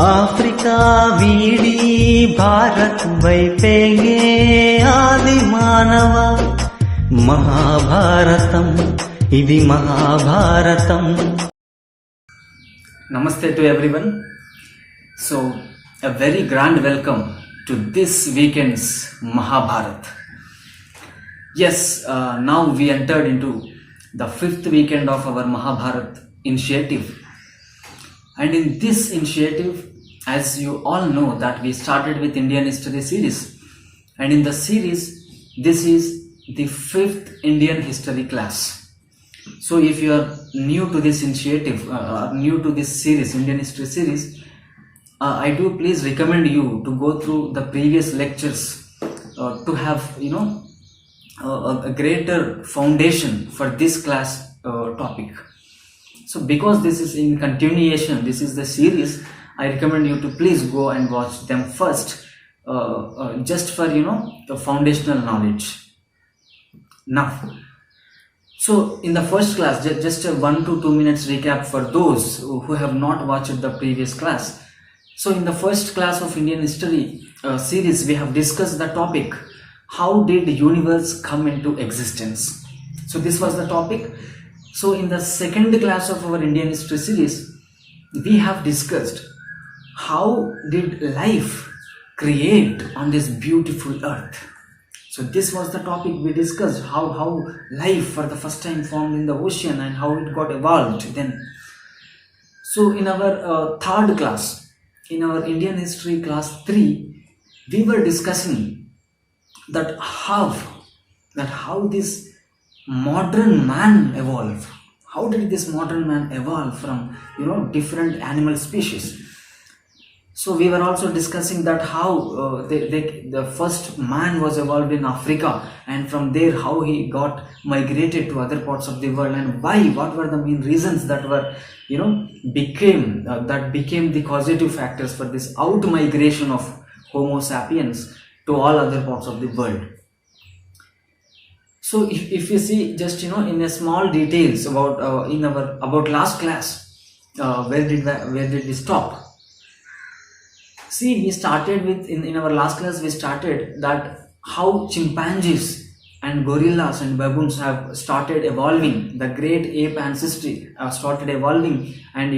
Africa వీడి భారత్ వైపేగే ఆది మానవ మహాభారతం ఇది Mahabharatam. Namaste to everyone. So, a very grand welcome to this weekend's Mahabharat. Yes, now we entered into the 5th weekend of our Mahabharat initiative. And in this initiative, as you all know, that we started with Indian History series. And in the series, this is the 5th Indian History class. So if you are new to this initiative, new to this series, Indian History series, I do please recommend you to go through the previous lectures to have, a greater foundation for this class topic. So because this is in continuation, this is the series, I recommend you to please go and watch them first, just for, the foundational knowledge. Now, so in the first class, just a 1 to 2 minutes recap for those who have not watched the previous class. So in the first class of Indian History series, we have discussed the topic, how did the universe come into existence? So this was the topic. So in the second class of our Indian History series, we have discussed how did life create on this beautiful earth. So this was the topic we discussed, how life for the first time formed in the ocean and how it got evolved then. So in our third class, in our Indian History class 3, we were discussing that how this modern man evolved. How did this modern man evolve from different animal species? So we were also discussing that how the first man was evolved in Africa, and from there how he got migrated to other parts of the world, and why, what were the main reasons that were became the causative factors for this out migration of Homo sapiens to all other parts of the world. So if you see just in a small details about last class, where did we stop? See, we started with in our last class we started that how chimpanzees and gorillas and baboons have started evolving. The great ape ancestry started evolving, and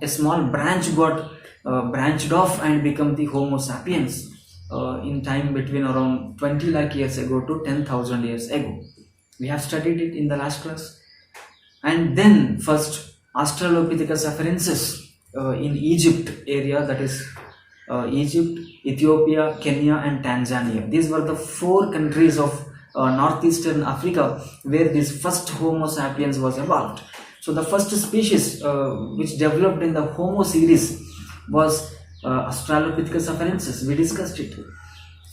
a small branch got branched off and become the Homo sapiens in time between around 20 lakh years ago to 10,000 years ago. We have studied it in the last class. And then first Australopithecus afarensis in Egypt area, that is Egypt, Ethiopia, Kenya and Tanzania. These were the 4 countries of northeastern Africa where this first Homo sapiens was evolved. So the first species which developed in the Homo series was Australopithecus afarensis. We discussed it.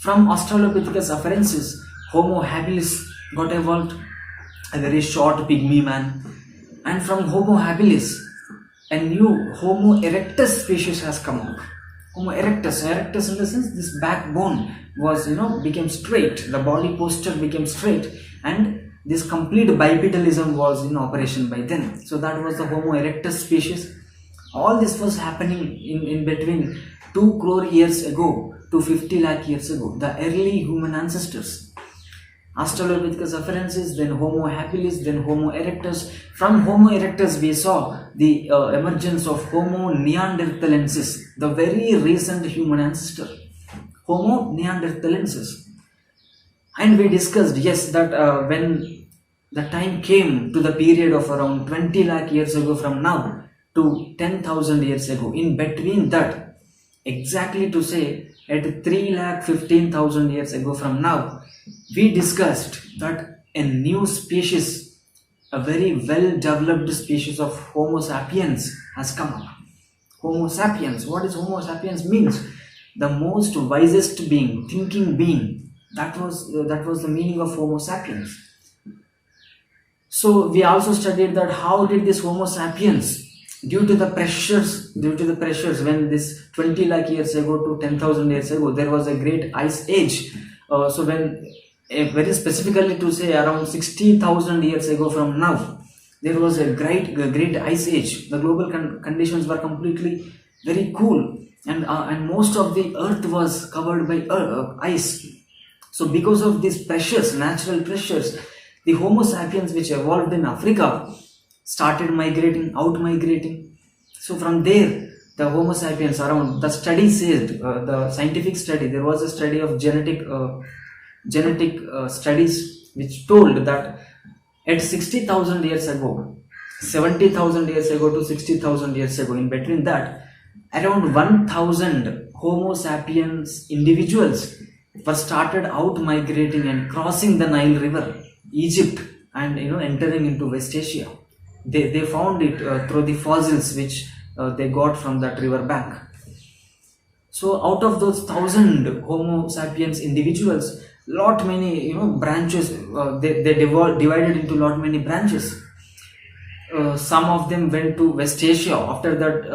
From Australopithecus afarensis, Homo habilis got evolved, a very short pygmy man, and from Homo habilis a new Homo erectus species has come up. Homo erectus in the sense this backbone was became straight, the body posture became straight, and this complete bipedalism was in operation by then. So that was the Homo erectus species. All this was happening in between 2 crore years ago to 50 lakh years ago, the early human ancestors. Australopithecus afarensis, then Homo habilis, then Homo erectus. From Homo erectus we saw the emergence of Homo neanderthalensis, the very recent human ancestor, Homo neanderthalensis. And we discussed, yes, that when the time came to the period of around 20 lakh years ago from now to 10,000 years ago, in between that, exactly to say at 3,15,000 years ago from now, we discussed that a new species, a very well developed species of Homo sapiens has come up. Homo sapiens, what is Homo sapiens means? The most wisest being, thinking being. That was the meaning of Homo sapiens. So we also studied that how did this Homo sapiens, due to the pressures when this 20 lakh years ago to 10,000 years ago, there was a great ice age. So when very specifically to say around 60,000 years ago from now, there was a great ice age. The global conditions were completely very cool, and most of the earth was covered by ice. So because of these pressures, natural pressures, the Homo sapiens which evolved in Africa started migrating. So from there, the Homo sapiens around, the study said, the scientific study, there was a study of genetic studies which told that at 60,000 years ago, 70,000 years ago to 60,000 years ago, in between that, around 1,000 Homo sapiens individuals were started out migrating and crossing the Nile River, Egypt, and entering into West Asia. They found it through the fossils which they got from that river bank. So out of those 1,000 Homo sapiens individuals, lot many branches, they divided into lot many branches. Some of them went to West Asia. After that,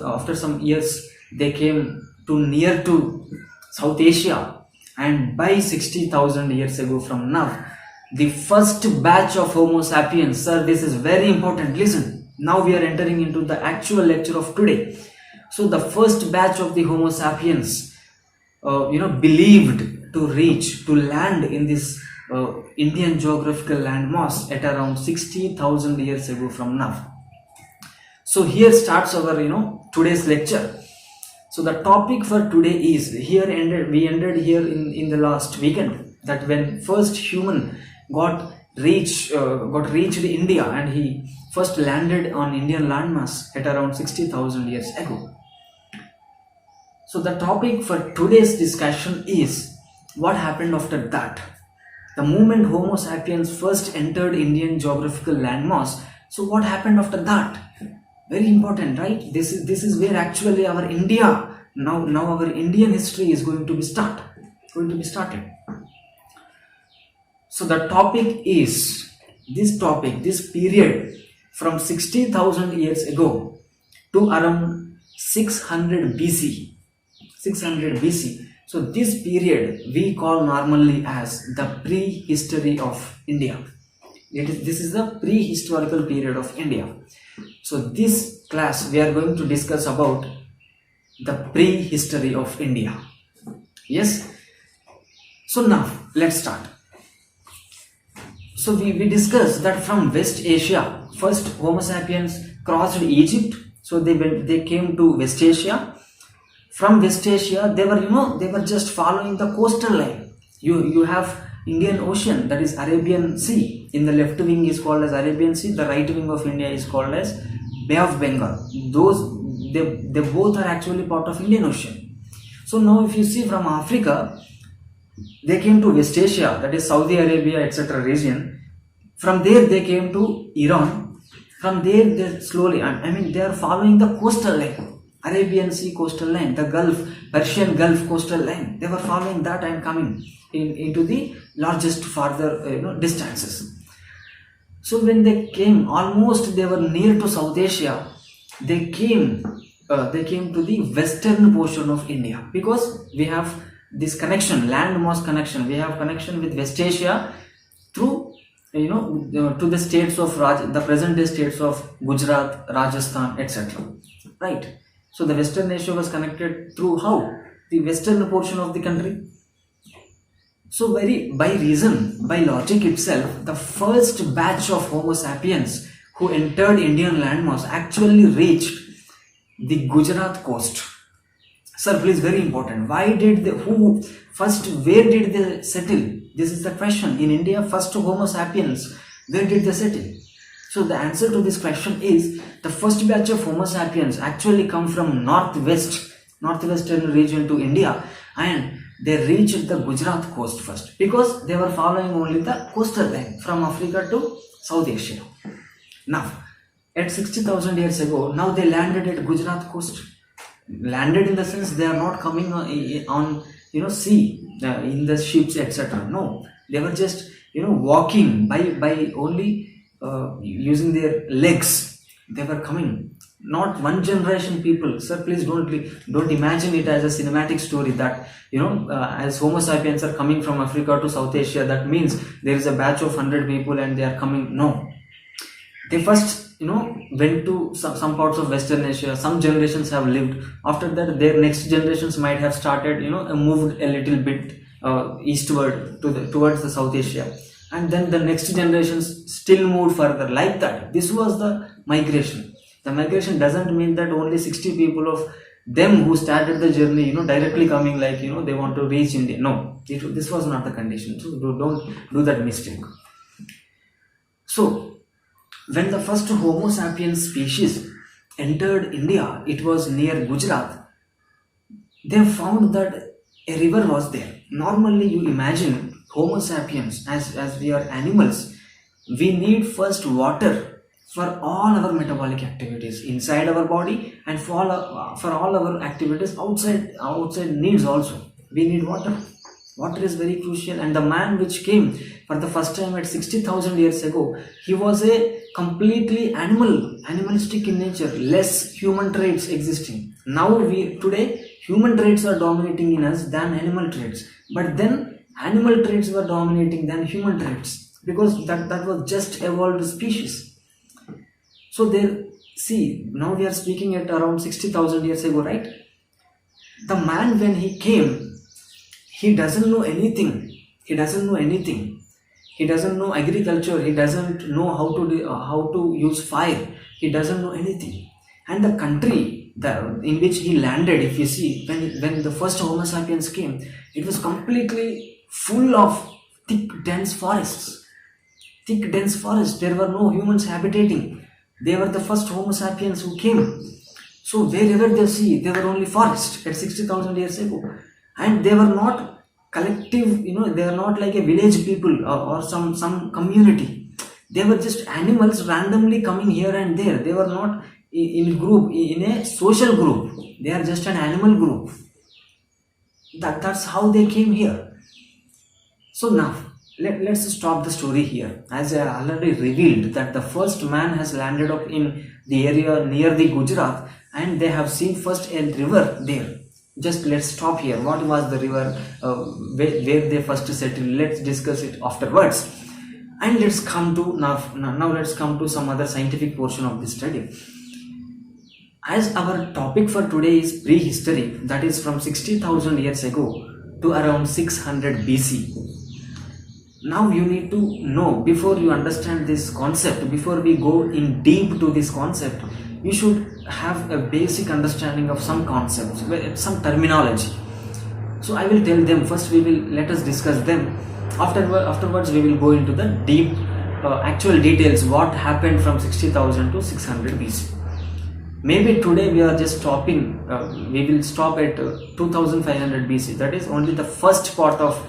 after some years, they came to near to South Asia, and by 60,000 years ago from now, the first batch of Homo sapiens, sir, this is very important, listen, now we are entering into the actual lecture of today. So the first batch of the Homo sapiens, believed to land in this Indian geographical landmass at around 60,000 years ago from now. So here starts our today's lecture. So the topic for today is we ended here in the last weekend, that when first human got reached India, and he first landed on Indian landmass at around 60,000 years ago. So the topic for today's discussion is what happened after that. The moment Homo sapiens first entered Indian geographical landmass, so what happened after that? Very important, right? This is where actually our India, now our Indian history is going to be started. So the topic is this period from 60,000 years ago to around 600 BC. So this period we call normally as the prehistory of India. This is the prehistorical period of India. So this class we are going to discuss about the prehistory of India. Yes. So now let's start. So we discussed that from West Asia, first Homo sapiens crossed Egypt. So they came to West Asia. From West Asia, they were just following the coastal line. You have Indian Ocean, that is Arabian Sea. In the left wing is called as Arabian Sea. The right wing of India is called as Bay of Bengal. They both are actually part of Indian Ocean. So now if you see from Africa, they came to West Asia, that is Saudi Arabia, etc. region. From there they came to Iran. From there they slowly, they are following the coastal line. Arabian Sea coastal line, the Gulf, Persian Gulf coastal line. They were following that and coming into the largest farther distances. So when they came, almost they were near to South Asia. They came to the western portion of India, because we have this connection, landmass connection. We have connection with West Asia through to the states of the present day states of Gujarat, Rajasthan, etc. Right. So the Western Asia was connected through how? The western portion of the country. So by logic itself, the first batch of Homo sapiens who entered Indian landmass actually reached the Gujarat coast. Sir, please, very important. Where did they settle? This is the question. In India, first Homo sapiens, where did they settle? So the answer to this question is the first batch of Homo sapiens actually come from northwestern region to India, and they reached the Gujarat coast first, because they were following only the coastal line from Africa to South Asia. Now, at 60,000 years ago, now they landed at Gujarat coast. Landed in the sense they are not coming on sea in the ships, etc. No, they were just walking by only using their legs. They were coming, not one generation people. Sir, please don't imagine it as a cinematic story that as Homo sapiens are coming from Africa to South Asia, that means there is a batch of 100 people and they are coming. No, They first, went to some parts of Western Asia. Some generations have lived. After that, their next generations might have started, moved a little bit eastward towards the South Asia, and then the next generations still moved further like that. This was the migration. The migration doesn't mean that only 60 people of them who started the journey, directly coming like, they want to reach India. No, this was not the condition. So don't do that mistake. So when the first Homo sapiens species entered India, it was near Gujarat. They found that a river was there. Normally, you imagine Homo sapiens, as we are animals, we need first water for all our metabolic activities inside our body, and for all our activities outside needs also. We need water. Water is very crucial. And the man which came for the first time at 60,000 years ago, he was a completely animalistic in nature, less human traits existing. Now today human traits are dominating in us than animal traits, but then animal traits were dominating than human traits, because that was just evolved species. So now we are speaking at around 60,000 years ago, right? The man, when he came, he doesn't know anything. He doesn't know agriculture. He doesn't know how to use fire. He doesn't know anything. And the country in which he landed, if you see, when the first Homo sapiens came, it was completely full of thick, dense forests. There were no humans habitating. They were the first Homo sapiens who came. So wherever they see, there were only forests at 60,000 years ago. And they were not collective, they are not like a village people or some community. They were just animals randomly coming here and there. They were not in a social group. They are just an animal group. That's how they came here. So now let's stop the story here. As I already revealed that the first man has landed up in the area near the Gujarat, and they have seen first a river there. Just let's stop here. What was the river, where they first settled? Let's discuss it afterwards. And let's come to now let's come to some other scientific portion of this study. As our topic for today is prehistory, that is from 60,000 years ago to around 600 BC. Now you need to know, before you understand this concept, before we go in deep to this concept, you should have a basic understanding of some concepts, some terminology. So I will tell them first. Let us discuss them. Afterwards we will go into the deep actual details, what happened from 60,000 to 600 BC. Maybe today we are just stopping, we will stop at 2500 BC. That is only the first part of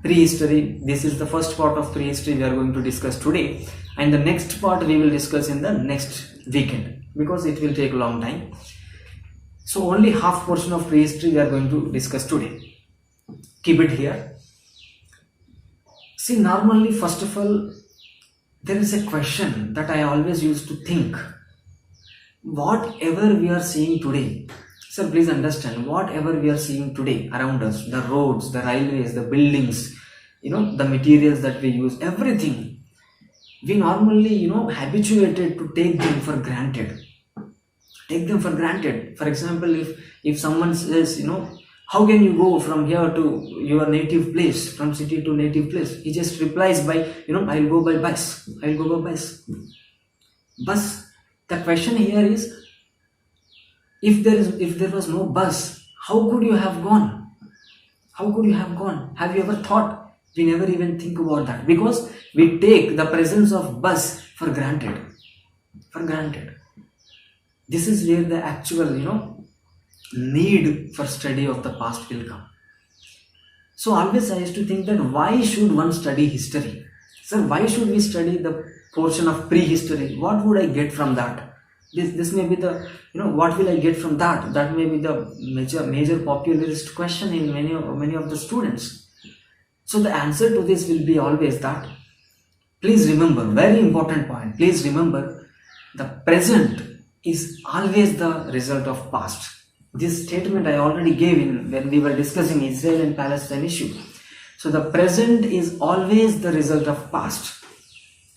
prehistory. This is the first part of prehistory we are going to discuss today, and the next part we will discuss in the next weekend, because it will take a long time. So only half portion of prehistory we are going to discuss today. Keep it here. See, normally, first of all, there is a question that I always used to think. Whatever we are seeing today, sir, please understand, whatever we are seeing today around us, the roads, the railways, the buildings, the materials that we use, everything, we normally, habituated to take them for granted. For example, if someone says, how can you go from here to your native place, from city to native place? He just replies by, I'll go by bus. Bus. The question here is, if there was no bus, how could you have gone? Have you ever thought? We never even think about that, because we take the presence of bus for granted. This is where the actual, need for study of the past will come. So always I used to think that why should one study history? Sir, why should we study the portion of prehistory? What would I get from that? This may be the, what will I get from that? That may be the major popularist question in many of the students. So the answer to this will be always that, please remember, very important point, please remember, the present is always the result of past. This statement I already gave when we were discussing Israel and Palestine issue. So the present is always the result of past.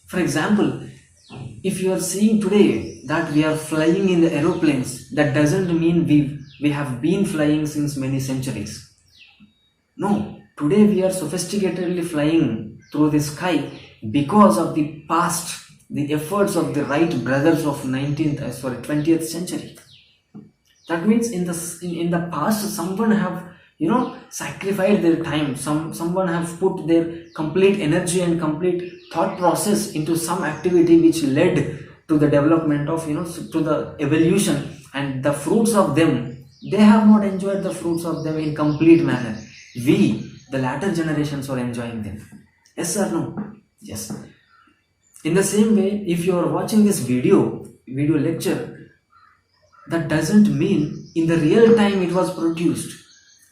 For example, If you are seeing today that we are flying in the aeroplanes, that doesn't mean we have been flying since many centuries. No, today we are sophisticatedly flying through the sky because of the past, the efforts of the Wright brothers of 20th century. That means in the past, someone have sacrificed their time. Someone have put their complete energy and complete thought process into some activity which led to the development of to the evolution, and the fruits of them, they have not enjoyed the fruits of them in complete manner. We, the latter generations, are enjoying them. Yes or no? Yes. In the same way, if you are watching this video lecture, that doesn't mean in the real time it was produced.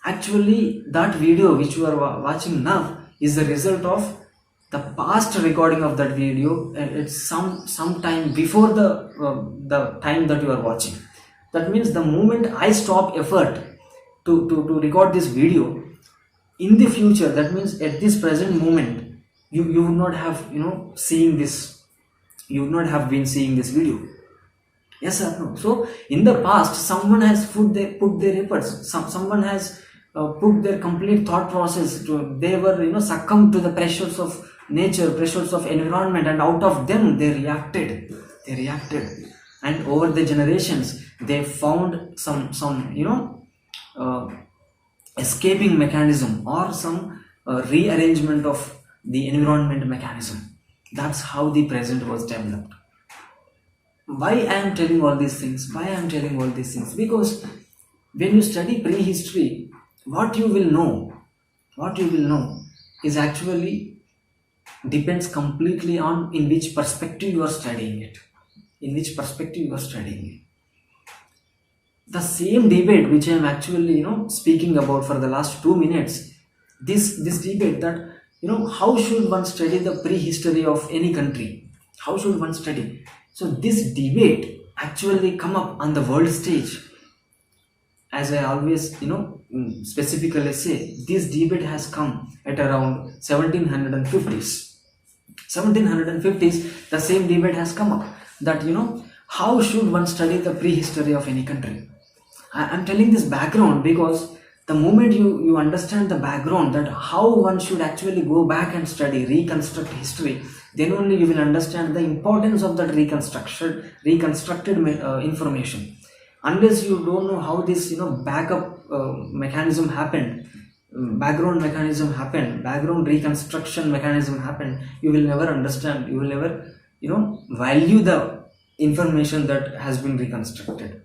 Actually, that video which you are watching now is the result of the past recording of that video, and it's some time before the time that you are watching. That means the moment I stop effort to record this video, in the future, that means at this present moment, you would not have seeing this, you would not have been seeing this video. Yes or no? So in the past, someone has put their efforts, someone has put their complete thought process they were succumbed to the pressures of nature, pressures of environment, and out of them they reacted, and over the generations they found some escaping mechanism or some rearrangement of the environment mechanism. That's how the present was developed. Why I am telling all these things? Because when you study prehistory, what you will know is actually depends completely on in which perspective you are studying it. The same debate which I am actually speaking about for the last 2 minutes, this debate that how should one study the prehistory of any country? How should one study? So this debate actually come up on the world stage. As I always specifically say, this debate has come at around 1750s. The same debate has come up that how should one study the prehistory of any country. I am telling this background because the moment you understand the background, that how one should actually go back and study, reconstruct history, then only you will understand the importance of that reconstructed information. Unless you don't know how this backup mechanism happened, background reconstruction mechanism happened, you will never understand, you will never value the information that has been reconstructed.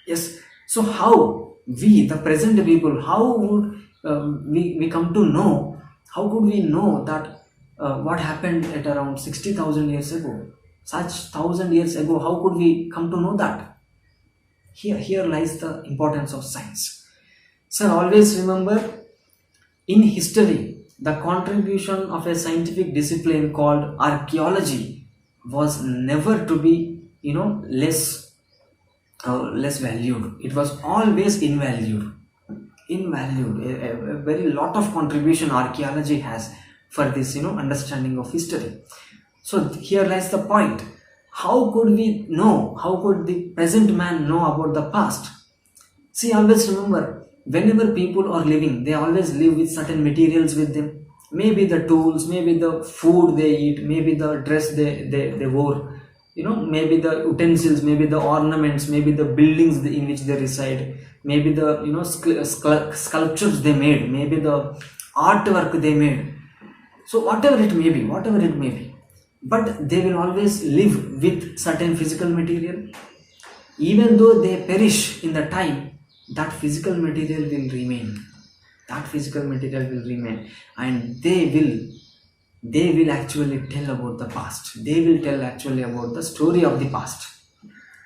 Yes. So how we, the present people, how would we come to know, how could we know that what happened at around 60,000 years ago, such 1,000 years ago, how could we come to know that? Here lies the importance of science. Sir, always remember, in history, the contribution of a scientific discipline called archaeology was never to be less valued. It was always invalued. A very lot of contribution archaeology has for this understanding of history. So here lies the point. How could we know? How could the present man know about the past? See, always remember, whenever people are living, they always live with certain materials with them. Maybe the tools, maybe the food they eat, maybe the dress they wore, maybe the utensils, maybe the ornaments, maybe the buildings in which they reside, maybe the sculptures they made, maybe the artwork they made. So whatever it may be, but they will always live with certain physical material. Even though they perish in the time, that physical material will remain. And they will actually tell about the past. They will tell actually about the story of the past.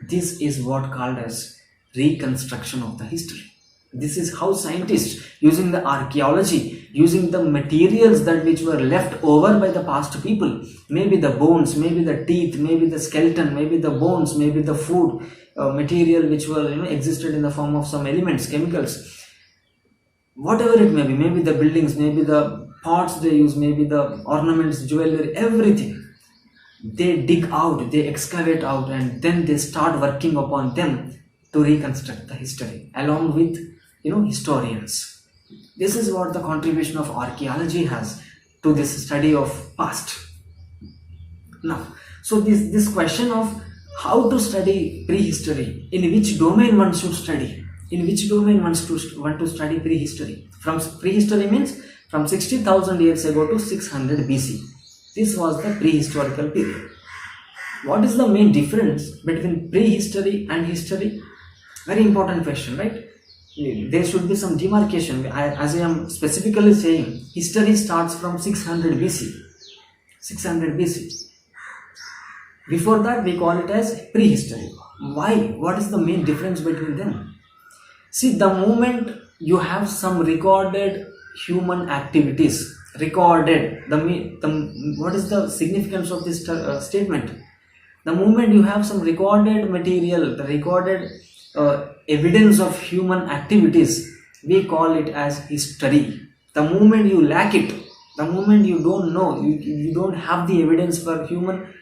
This is what called as reconstruction of the history. This is how scientists, using the archaeology, using the materials that which were left over by the past people, maybe the bones, maybe the teeth, maybe the skeleton, maybe the bones, maybe the food material which were existed in the form of some elements, chemicals, whatever it may be, maybe the buildings, maybe the pots they use, maybe the ornaments, jewelry, everything. they dig out, they excavate out, and then they start working upon them to reconstruct the history along with historians. This is what the contribution of archaeology has to this study of past. Now, so this question of how to study prehistory, in which domain one should study, in which domain one to study prehistory. From prehistory means from 60,000 years ago to 600 BC. This was the prehistorical period. What is the main difference between prehistory and history? Very important question, right? There should be some demarcation. As I am specifically saying, history starts from 600 BC. 600 BC. Before that, we call it as prehistory. Why? What is the main difference between them? See, the moment you have some recorded human activities, recorded, what is the significance of this statement? The moment you have some recorded material, the recorded evidence of human activities, we call it as history. The moment you lack it, the moment you don't know, you don't have the evidence for human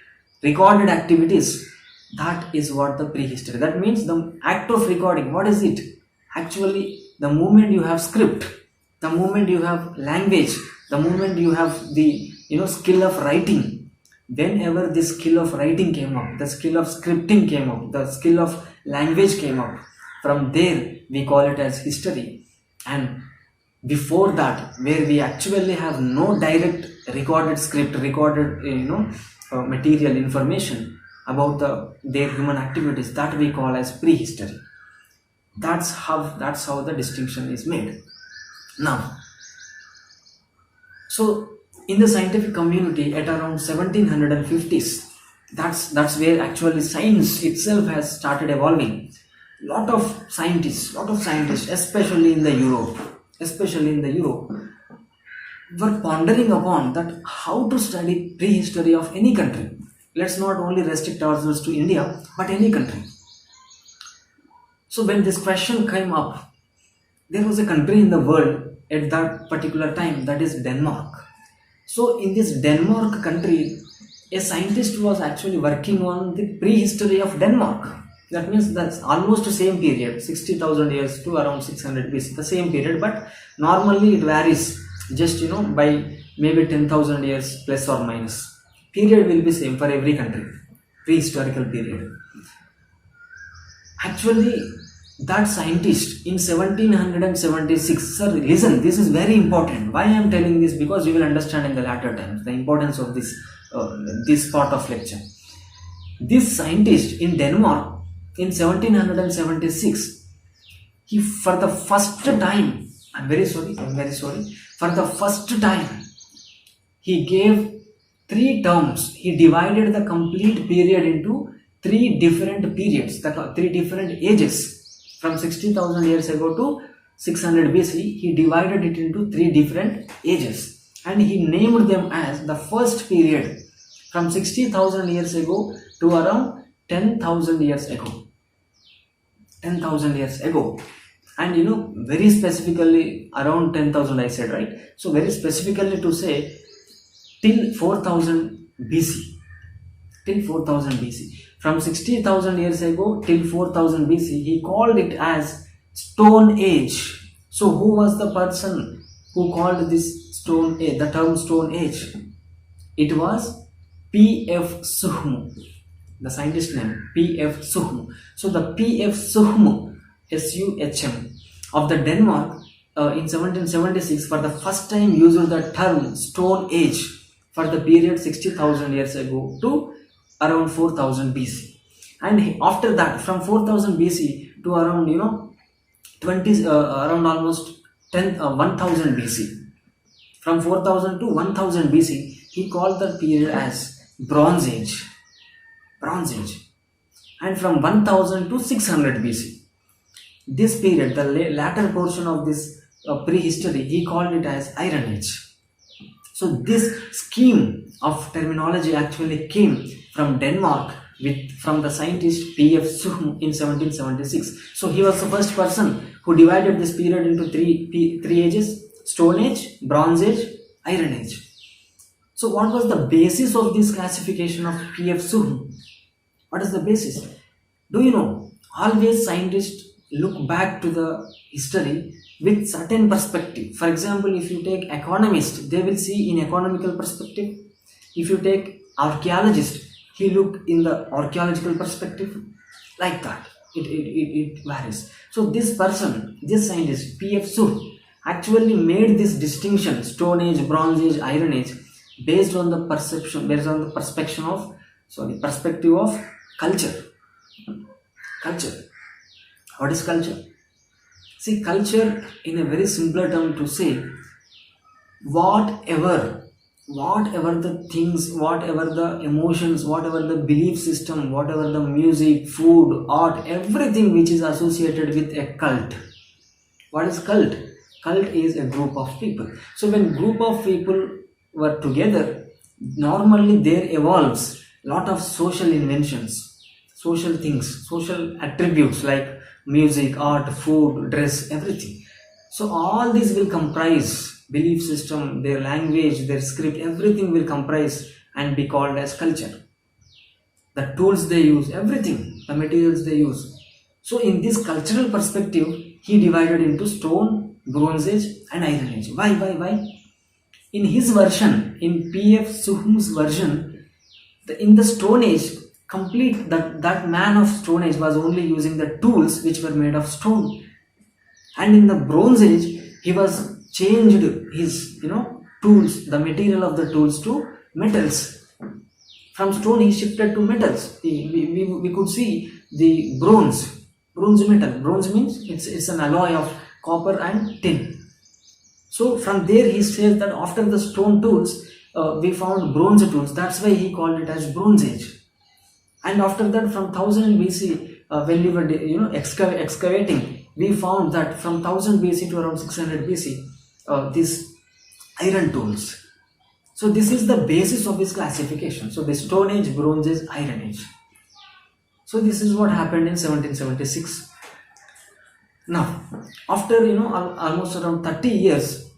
recorded activities, that is what the prehistory. That means the act of recording. What is it? Actually, the moment you have script, the moment you have language, the moment you have the skill of writing, whenever the skill of writing came up, the skill of scripting came up, the skill of language came up, from there we call it as history. And before that, where we actually have no direct recorded script, recorded material information about their human activities, that we call as prehistory. That's how the distinction is made. Now, so in the scientific community at around 1750s, that's where actually science itself has started evolving. Lot of scientists, especially in the Europe, were pondering upon that how to study prehistory of any country. Let's not only restrict ourselves to India, but any country. So when this question came up, there was a country in the world at that particular time, that is Denmark. So in this Denmark country, a scientist was actually working on the prehistory of Denmark. That means that's almost the same period, 60,000 years to around 600 BC, the same period, but normally it varies just by maybe 10,000 years plus or minus. Period will be same for every country, prehistorical period. Actually, that scientist in 1776, sir, listen, this is very important. Why I am telling this? Because you will understand in the latter times the importance of this part of lecture. This scientist in Denmark in 1776, he for the first time, I'm very sorry, for the first time, he gave 3 terms. He divided the complete period into 3 different periods, 3 different ages. From 60,000 years ago to 600 BC, he divided it into 3 different ages, and he named them as the first period from 60,000 years ago to around 10,000 years ago. 10,000 years ago. And very specifically around 10,000 I said, right? So very specifically to say till 4,000 BC. Till 4,000 BC. From 60,000 years ago till 4,000 BC, he called it as Stone Age. So who was the person who called this Stone Age, the term Stone Age? It was P.F. Sukhum, the scientist name, P.F. Sukhum. So the P.F. Sukhum, S-U-H-M, of the Denmark in 1776 for the first time used the term Stone Age for the period 60,000 years ago to around 4,000 BC. And after that, from 4,000 BC to around around almost 1,000 BC. From 4,000 to 1,000 BC, he called the period as Bronze Age. Bronze Age. And from 1000 to 600 BC, this period, the latter portion of this prehistory, he called it as Iron Age. So this scheme of terminology actually came from Denmark from the scientist P.F. Sukhum in 1776. So he was the first person who divided this period into three ages: Stone Age, Bronze Age, Iron Age. So what was the basis of this classification of P.F. Suhm? What is the basis? Do you know? Always scientists look back to the history with certain perspective. For example, if you take economist, they will see in economical perspective. If you take archaeologist, he look in the archaeological perspective. Like that. It varies. So this person, this scientist, P.F. Suh, actually made this distinction, Stone Age, Bronze Age, Iron Age, based on the perspective of culture. Culture. What is culture? See, culture in a very simpler term to say, whatever the things, whatever the emotions, whatever the belief system, whatever the music, food, art, everything which is associated with a cult. What is cult? Cult is a group of people. So when group of people were together, normally there evolves lot of social inventions, social things, social attributes like music, art, food, dress, everything. So all these will comprise belief system, their language, their script, everything will comprise and be called as culture. The tools they use, everything, the materials they use. So in this cultural perspective, he divided into Stone, Bronze Age and Iron Age. Why? In his version, in P.F. Suhm's version, in the Stone Age, complete that man of Stone Age was only using the tools which were made of stone. And in the Bronze Age, he was changed his tools, the material of the tools to metals. From stone he shifted to metals. We could see the bronze metal. Bronze means it's an alloy of copper and tin. So from there he says that after the stone tools we found bronze tools. That's why he called it as Bronze Age. And after that, from 1000 BC, when we were excavating, we found that from 1000 BC to around 600 BC, these iron tools. So this is the basis of his classification. So the Stone Age, Bronze Age, Iron Age. So this is what happened in 1776. Now, after almost around 30 years,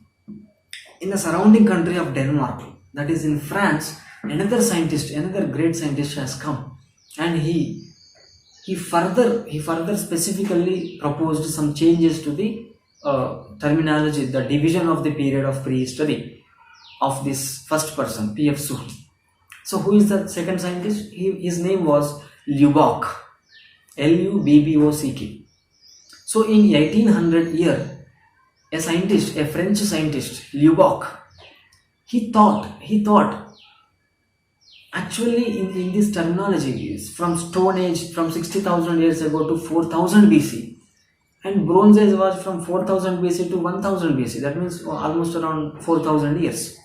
in the surrounding country of Denmark, that is in France, another great scientist has come, and he further specifically proposed some changes to the terminology, the division of the period of prehistory of this first person, P.F. Suh. So who is the second scientist? His name was Lubbock, Lubbock. So in 1800 year, a French scientist, Lubbock, he thought actually in this terminology is from Stone Age, from 60,000 years ago to 4000 BC, and Bronze Age was from 4000 BC to 1000 BC. That means almost around 4000 years.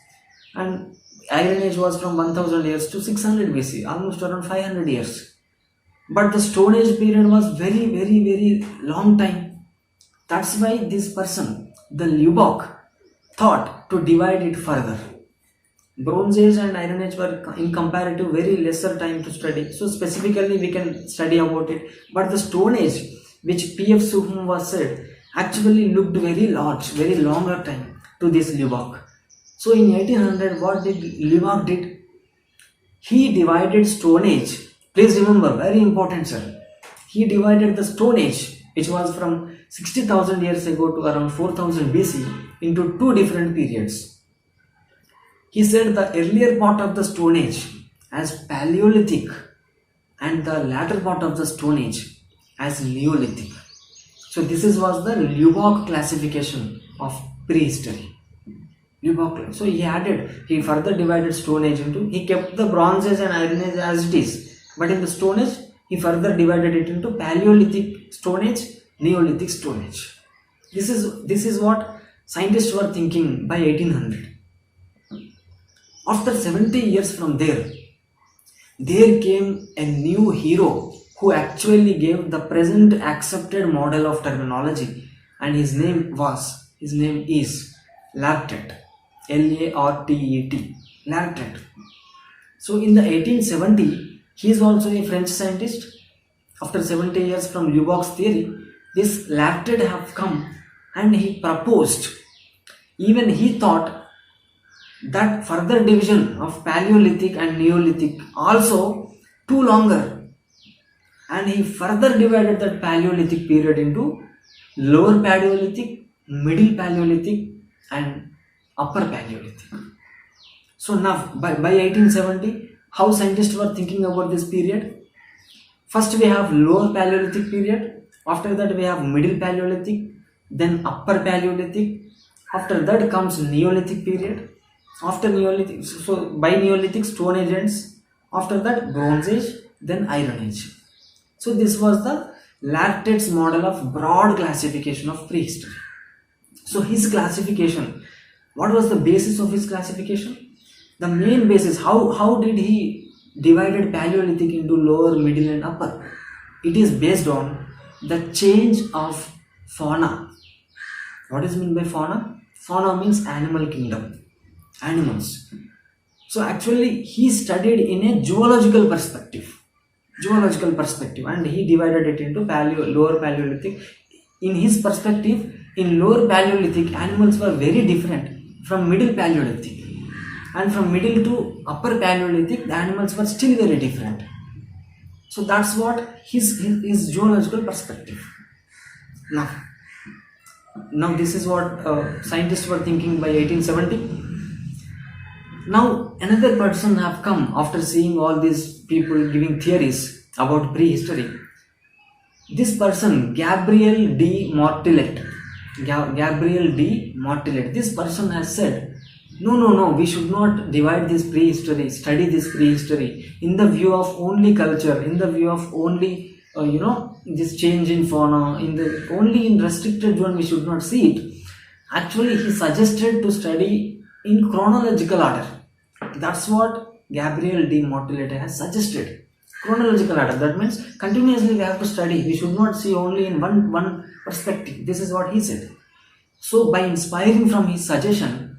And Iron Age was from 1000 years to 600 BC, almost around 500 years. But the Stone Age period was very, very, very long time. That's why this person, the Lubbock, thought to divide it further. Bronze Age and Iron Age were in comparative very lesser time to study. So specifically we can study about it. But the Stone Age, which P.F. Suhm was said, actually looked very large, very longer time to this Lubbock. So in 1800, what did Lubbock did? He divided Stone Age. Please remember, very important sir. He divided the Stone Age, which was from 60,000 years ago to around 4000 BC, into two different periods. He said the earlier part of the Stone Age as Paleolithic and the latter part of the Stone Age as Neolithic. So this was the Lubbock classification of prehistory. Lubbock. So he further divided Stone Age into, he kept the Bronze Age and Iron Age as it is. But in the Stone Age, he further divided it into Paleolithic Stone Age, Neolithic Stone Age. This is what scientists were thinking by 1800. After 70 years from there came a new hero who actually gave the present accepted model of terminology, and his name is Lartet. L-A-R-T-E-T. Lartet. So in the 1870, he is also a French scientist. After 70 years from Lubbock's theory, this Lartet have come and he proposed, even he thought that further division of Paleolithic and Neolithic also too longer, and he further divided that Paleolithic period into Lower Paleolithic, Middle Paleolithic, and Upper Paleolithic. So now by 1870, how scientists were thinking about this period? First we have Lower Paleolithic period, after that we have Middle Paleolithic, then Upper Paleolithic, after that comes Neolithic period, after Neolithic, so by Neolithic Stone Age ends, after that Bronze Age, then Iron Age. So this was the Lartet's model of broad classification of prehistory. So his classification, what was the basis of his classification? The main basis, how did he divided Paleolithic into lower, middle and upper? It is based on the change of fauna. What is meant by fauna? Fauna means animal kingdom, animals. So actually he studied in a zoological perspective, and he divided it into lower Paleolithic. In his perspective, in lower Paleolithic, animals were very different from middle Paleolithic, and from middle to upper Paleolithic, the animals were still very different. So that's what his zoological perspective. Now this is what scientists were thinking by 1870. Now another person have come after seeing all these people giving theories about prehistory. This person, Gabriel D. Mortillet, this person has said, no, we should not divide this prehistory, study this prehistory in the view of only culture, in the view of only this change in fauna, only in restricted zone we should not see it. Actually he suggested to study in chronological order. That's what Gabriel D. Mortillet has suggested. Chronological order, that means continuously we have to study, we should not see only in one perspective. This is what he said. So by inspiring from his suggestion,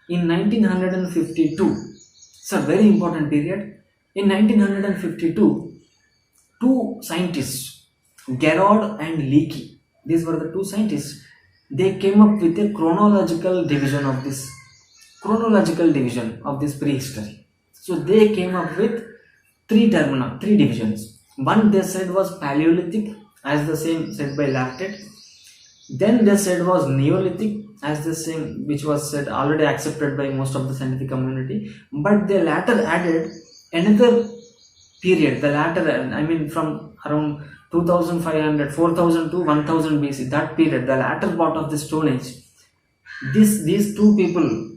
in 1952, it's a very important period. In 1952, two scientists, Garrod and Leakey, these were the two scientists, they came up with a chronological division of this prehistory. So they came up with three divisions. One they said was Paleolithic, as the same said by Lartet. Then they said was Neolithic, as the same, which was said already accepted by most of the scientific community. But they later added another period, from around 2500, 4000 to 1000 BC, that period, the latter part of the Stone Age. These two people,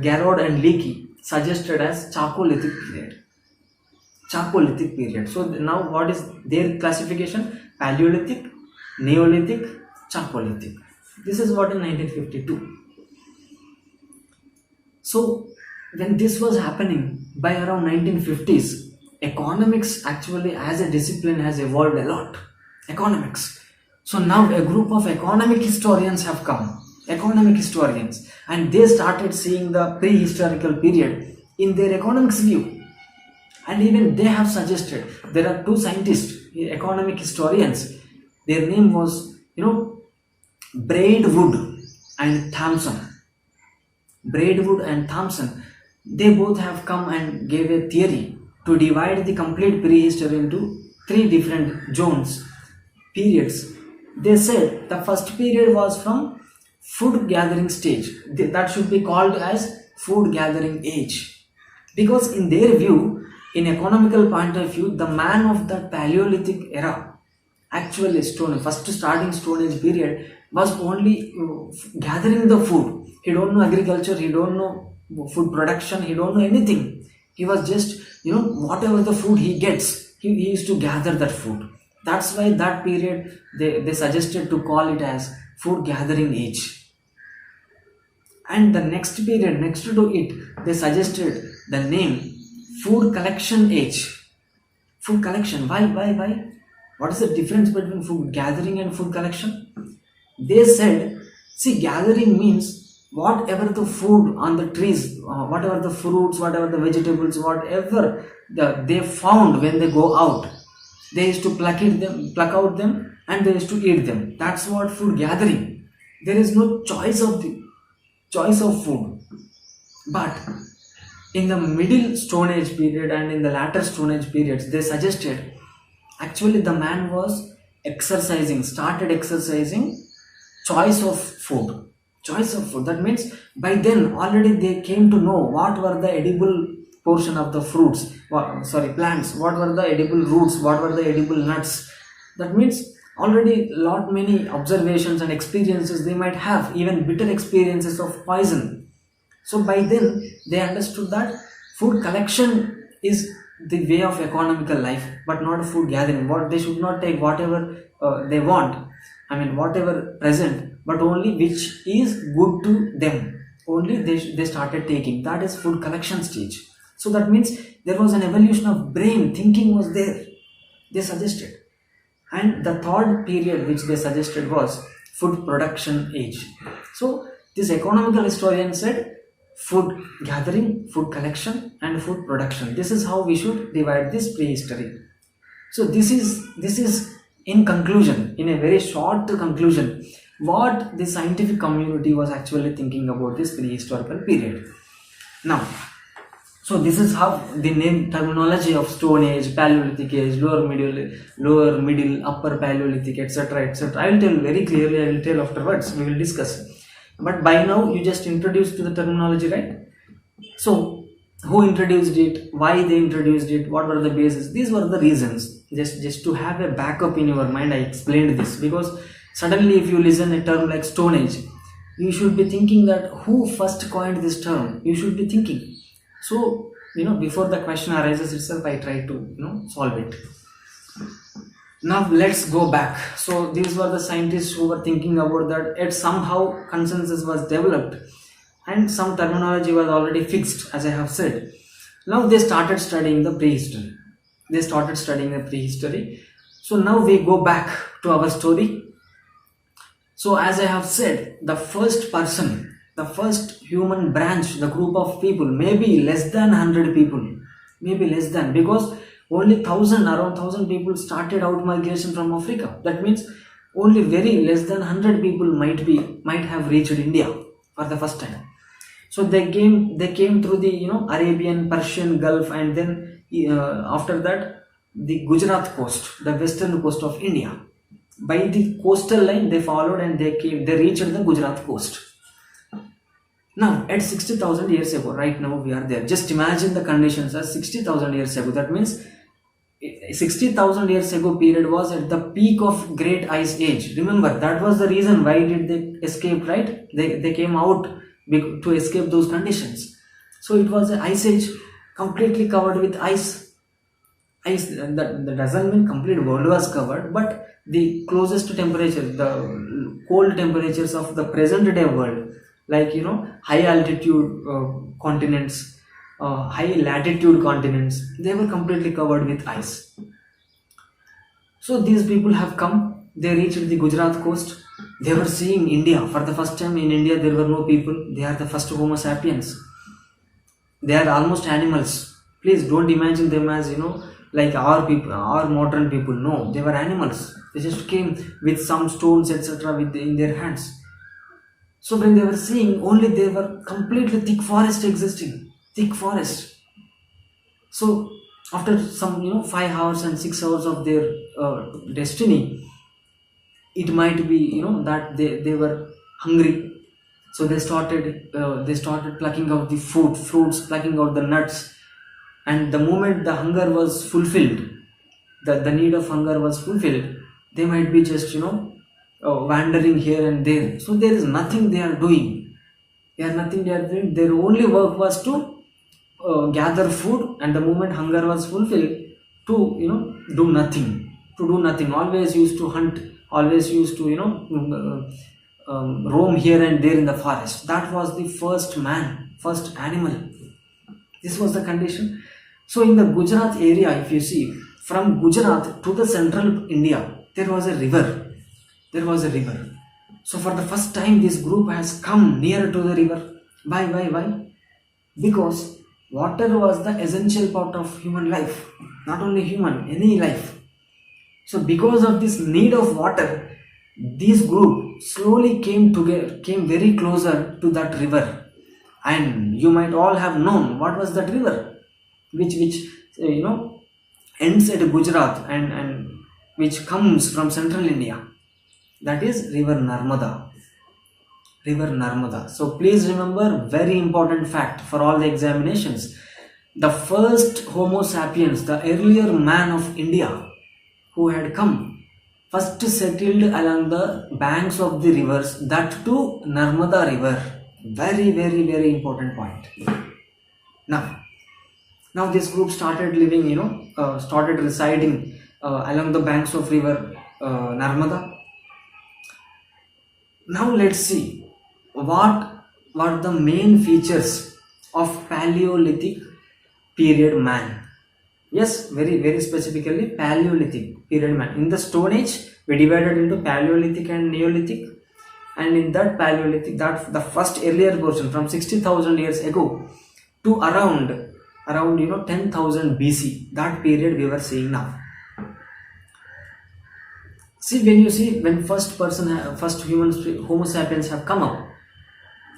Garrod and Leakey, suggested as Chalcolithic period. So now what is their classification? Paleolithic, Neolithic, Chalcolithic. This is what in 1952. So when this was happening, by around 1950s, economics actually as a discipline has evolved a lot. Economics. So now a group of economic historians have come. And they started seeing the prehistorical period in their economics view. And even they have suggested, there are two scientists, economic historians, their name was, Braidwood and Thompson. They both have come and gave a theory to divide the complete prehistory into three different zones, periods. They said the first period was from food gathering stage. That should be called as food gathering age. Because in their view, in economical point of view, the man of the Paleolithic era, actually first starting Stone Age period, was only gathering the food. He don't know agriculture, he don't know food production, he don't know anything. He was just, whatever the food he gets, he used to gather that food. That's why that period, they suggested to call it as food gathering age. And the next period, next to it, they suggested the name food collection age. Food collection, why? What is the difference between food gathering and food collection? They said, gathering means whatever the food on the trees, whatever the fruits, whatever the vegetables, whatever they found when they go out, they used to pluck out them and they used to eat them. That's what food gathering. There is no choice of food. But in the middle Stone Age period and in the latter Stone Age periods, they suggested actually the man was started exercising choice of food. Choice of food. That means by then already they came to know what were the edible portion of the fruits, plants, what were the edible roots, what were the edible nuts. That means already lot many observations and experiences they might have, even bitter experiences of poison. So by then they understood that food collection is the way of economical life, but not food gathering. What they should not take whatever they want, whatever present, but only which is good to them. Only they started taking. That is food collection stage. So that means there was an evolution of brain, thinking was there. They suggested. And the third period which they suggested was food production age. So this economical historian said food gathering, food collection and food production. This is how we should divide this prehistory. So this is in conclusion, in a very short conclusion, what the scientific community was actually thinking about this prehistorical period. Now, so this is how the name terminology of Stone Age, Paleolithic Age, lower middle, upper Paleolithic, etc., etc. I will tell very clearly. I will tell afterwards. We will discuss. But by now you just introduced to the terminology, right? So who introduced it? Why they introduced it? What were the bases? These were the reasons. Just to have a backup in your mind, I explained this, because suddenly if you listen a term like Stone Age, you should be thinking that who first coined this term? You should be thinking. So, before the question arises itself, I try to, solve it. Now let's go back. So these were the scientists who were thinking about that. Yet somehow consensus was developed and some terminology was already fixed, as I have said. Now they started studying the prehistory. So now we go back to our story. So as I have said, the first person, the first human branch, the group of people, maybe less than 100 people, because only around 1000 people started out migration from Africa. That means only very less than 100 people might have reached India for the first time. So they came through the Arabian, Persian Gulf, and then after that the Gujarat coast, the western coast of India. By the coastal line they followed and they reached the Gujarat coast. Now at 60,000 years ago, right now we are there. Just imagine the conditions as 60,000 years ago. That means 60,000 years ago period was at the peak of great ice age. Remember, that was the reason why did they escape, right? They came out to escape those conditions. So it was an ice age completely covered with ice. That doesn't mean complete world was covered, but the closest temperature, the cold temperatures of the present day world, like high altitude continents, high latitude continents, they were completely covered with ice. So these people have come, they reached the Gujarat coast, they were seeing India for the first time. In India there were no people, they are the first Homo sapiens, they are almost animals. Please don't imagine them as like our people, our modern people. No, they were animals. They just came with some stones, etc., in their hands. So when they were seeing, only they were completely thick forest existing, thick forest. So after some 5 hours and 6 hours of their destiny, it might be that they were hungry. So they started plucking out the fruits, plucking out the nuts. And the moment the hunger was fulfilled, the need of hunger was fulfilled, they might be just wandering here and there. So there is nothing they are doing. Their only work was to gather food, and the moment hunger was fulfilled, to do nothing. Always used to hunt. Always used to roam here and there in the forest. That was the first man, first animal. This was the condition. So in the Gujarat area, if you see, from Gujarat to the central India, there was a river. So for the first time, this group has come near to the river. Why? Because water was the essential part of human life. Not only human, any life. So because of this need of water, this group slowly came very closer to that river. And you might all have known what was that river, which ends at Gujarat and which comes from central India. That is River Narmada. River Narmada. So please remember, very important fact for all the examinations. The first Homo sapiens, the earlier man of India who had come, first settled along the banks of the rivers, that too Narmada river. Very, very, very important point. Now this group started living, started residing along the banks of river Narmada. Now let's see what were the main features of Paleolithic period man. Yes, very, very specifically Paleolithic period man. In the Stone Age, we divided into Paleolithic and Neolithic, and in that Paleolithic, that the first earlier portion from 60,000 years ago to around 10,000 BC, that period we were seeing now. See, when first humans, Homo sapiens have come up,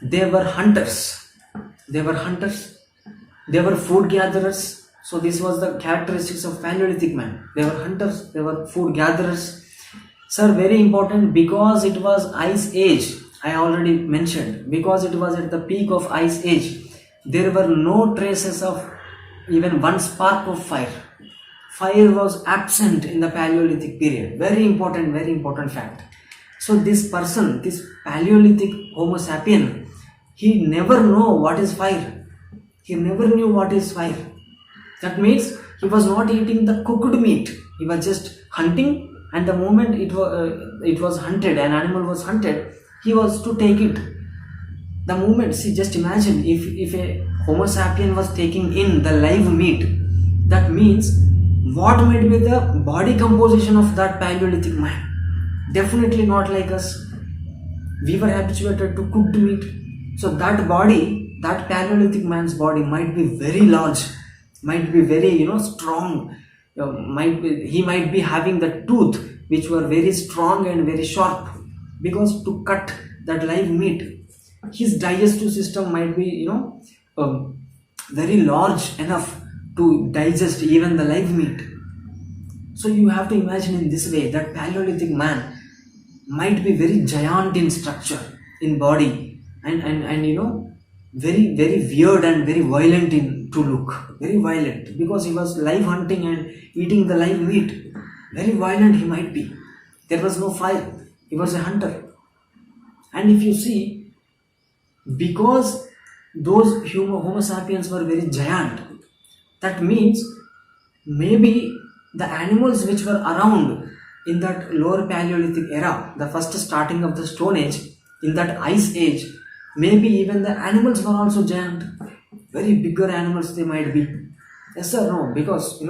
they were hunters. They were food gatherers. So this was the characteristics of Paleolithic man. They were hunters, they were food gatherers. Sir, very important, because it was Ice Age. I already mentioned, because it was at the peak of Ice Age, there were no traces of even one spark of fire. Fire was absent in the Paleolithic period. Very important fact. So this person, this Paleolithic Homo sapien, he never knew what is fire. He never knew what is fire. That means he was not eating the cooked meat. He was just hunting, and the moment it was hunted, an animal was hunted, he was to take it. The moment, see, just imagine if a Homo sapien was taking in the live meat, that means what might be the body composition of that Paleolithic man? Definitely not like us. We were habituated to cooked meat. So that body, that Paleolithic man's body might be very large, might be very strong. He might be having the tooth which were very strong and very sharp, because to cut that live meat, his digestive system might be very large enough to digest even the live meat. So you have to imagine in this way that Paleolithic man might be very giant in structure, in body, and very, very weird and very violent to look. Very violent, because he was live hunting and eating the live meat. Very violent he might be. There was no fire. He was a hunter. And if you see, because those Homo sapiens were very giant, that means maybe the animals which were around in that lower Paleolithic era, the first starting of the Stone Age, in that Ice Age, maybe even the animals were also giant. Very bigger animals they might be. Yes or no? Because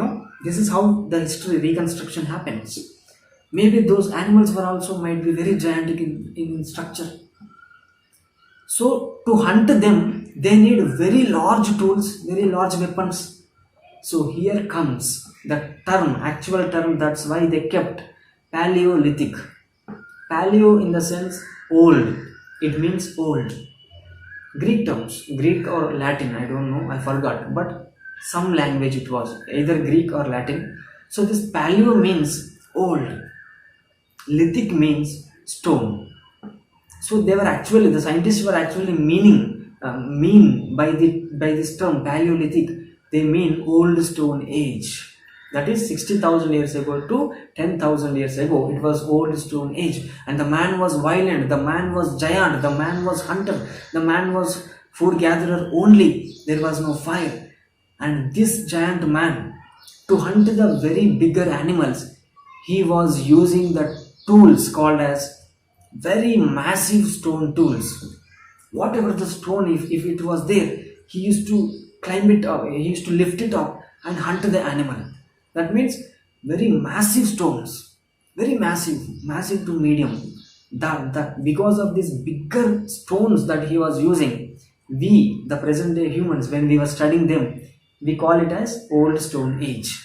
this is how the history reconstruction happens. Maybe those animals were also might be very gigantic in structure. So to hunt them, they need very large tools, very large weapons. So here comes the actual term, that's why they kept Paleolithic. Paleo in the sense old, it means old. Greek terms, Greek or Latin, I don't know, I forgot, but some language it was, either Greek or Latin. So this paleo means old, lithic means stone. So the scientists were actually mean by this term Paleolithic, they mean old Stone Age. That is 60,000 years ago to 10,000 years ago. It was old Stone Age, and the man was violent, the man was giant, the man was hunter, the man was food gatherer only. There was no fire. And this giant man, to hunt the very bigger animals, he was using the tools called as very massive stone tools. Whatever the stone, if it was there, he used to climb it up, he used to lift it up and hunt the animal. That means very massive stones, very massive to medium. That because of these bigger stones that he was using, we, the present day humans, when we were studying them, we call it as Old Stone Age.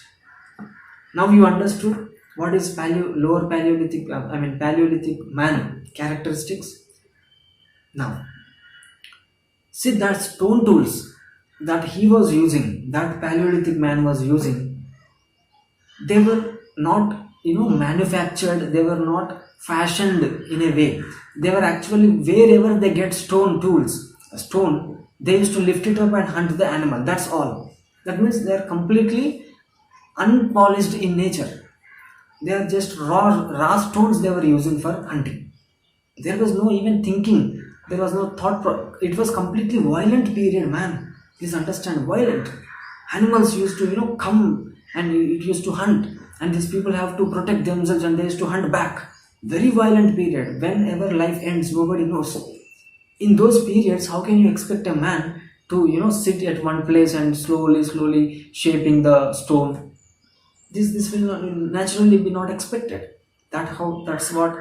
Now you understood what is lower Paleolithic, Paleolithic man characteristics. Now See, that stone tools that he was using, that Paleolithic man was using, they were not, manufactured, they were not fashioned in a way. They were actually, wherever they get stone tools, stone, they used to lift it up and hunt the animal. That's all. That means they are completely unpolished in nature. They are just raw stones they were using for hunting. There was no even thinking. There was no thought. It was completely violent period, man. Please understand, violent. Animals used to, come and it used to hunt. And these people have to protect themselves and they used to hunt back. Very violent period. Whenever life ends, nobody knows. In those periods, how can you expect a man to, sit at one place and slowly shaping the stone? This will naturally be not expected. That's what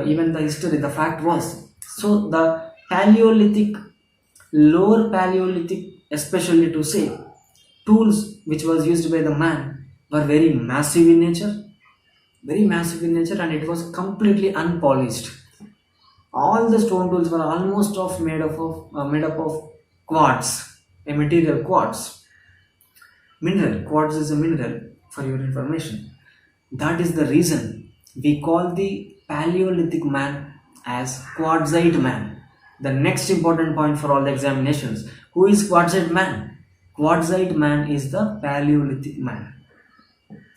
even the history, the fact was. So the Paleolithic, lower Paleolithic, especially to say, tools which was used by the man were very massive in nature, and it was completely unpolished. All the stone tools were almost made up of quartz, a material quartz. Mineral, quartz is a mineral, for your information. That is the reason we call the Paleolithic man as quartzite man. The next important point for all the examinations. Who is quartzite man? Quartzite man is the Paleolithic man.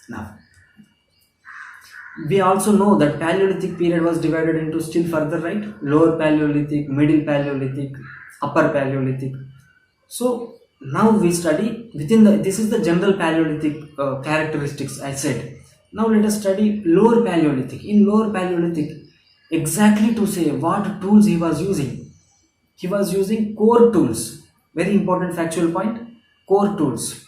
Now, we also know that Paleolithic period was divided into still further, right? Lower Paleolithic, Middle Paleolithic, Upper Paleolithic. So now we study this is the general Paleolithic characteristics I said. Now let us study Lower Paleolithic. In Lower Paleolithic, exactly to say what tools he was using. He was using core tools. Very important factual point. Core tools.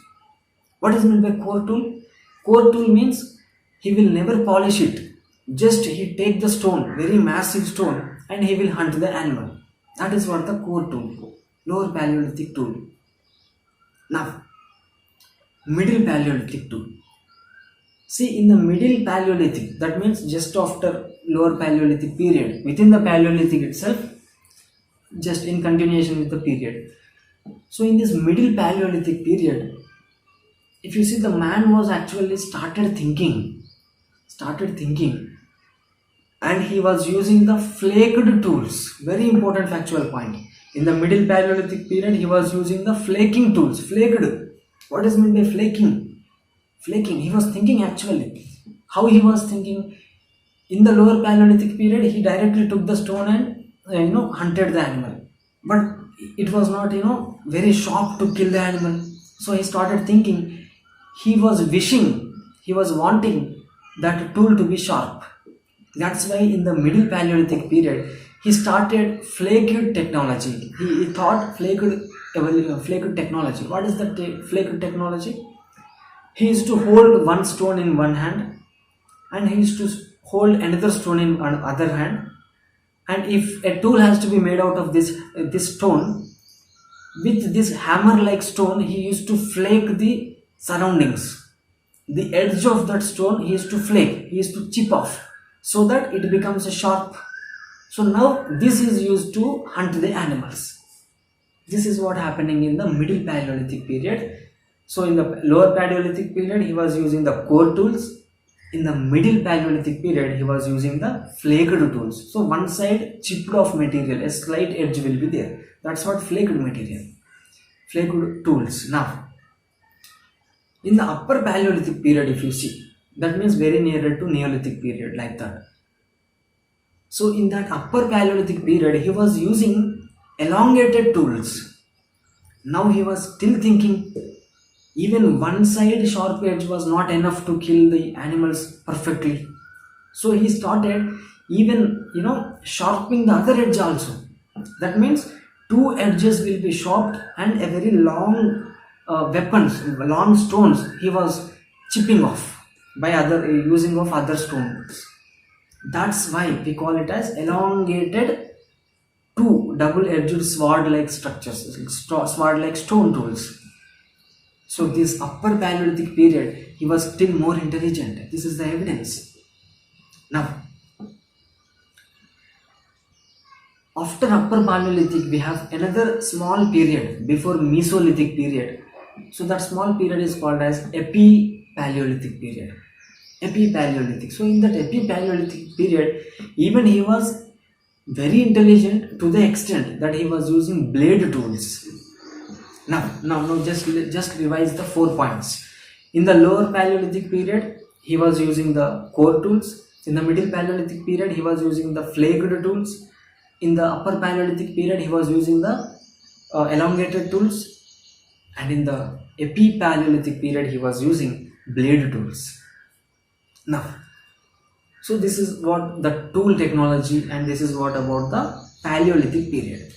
What is meant by core tool? Core tool means he will never polish it. Just he take the stone, very massive stone, and he will hunt the animal. That is what the core tool. Lower Paleolithic tool. Now, Middle Paleolithic tool. See, in the Middle Paleolithic, that means just after Lower Paleolithic period, within the Paleolithic itself, just in continuation with the period. So in this Middle Paleolithic period, if you see, the man was actually started thinking, and he was using the flaked tools. Very important factual point. In the Middle Paleolithic period, he was using the flaking tools. Flaked. What is meant by flaking? Flaking. He was thinking actually. How he was thinking? In the Lower Paleolithic period, he directly took the stone and hunted the animal. But it was not very sharp to kill the animal. So he started thinking. He was wanting that tool to be sharp. That's why in the Middle Paleolithic period, he started flaked technology. He thought flaked technology. What is that flaked technology? He used to hold one stone in one hand, and he used to hold another stone in other hand. And if a tool has to be made out of this stone, with this hammer-like stone, he used to flake the surroundings. The edge of that stone, he used to flake, he used to chip off, so that it becomes a sharp. So now this is used to hunt the animals. This is what happening in the Middle Paleolithic period. So in the Lower Paleolithic period, he was using the core tools. In the Middle Paleolithic period, he was using the flaked tools. So one side chipped off material, a slight edge will be there. That's what flaked material, flaked tools. Now, in the Upper Paleolithic period, if you see, that means very nearer to Neolithic period, like that. So in that Upper Paleolithic period, he was using elongated tools. Now he was still thinking, even one side sharp edge was not enough to kill the animals perfectly. So he started even sharpening the other edge also. That means two edges will be sharpened, and a very long weapons, long stones, he was chipping off by using of other stones. That's why we call it as elongated two double-edged sword-like structures, sword-like stone tools. So this Upper Paleolithic period, he was still more intelligent. This is the evidence. Now, After Upper Paleolithic, we have another small period before Mesolithic period. So that small period is called as Epi-Paleolithic period. Epi-Paleolithic. So in that Epi-Paleolithic period, even he was very intelligent to the extent that he was using blade tools. Now, just revise the 4 points. In the Lower Paleolithic period, he was using the core tools. In the Middle Paleolithic period, he was using the flaked tools. In the Upper Paleolithic period, he was using the elongated tools. And in the Epi-Paleolithic period, he was using blade tools. Now, so this is what the tool technology, and this is what about the Paleolithic period.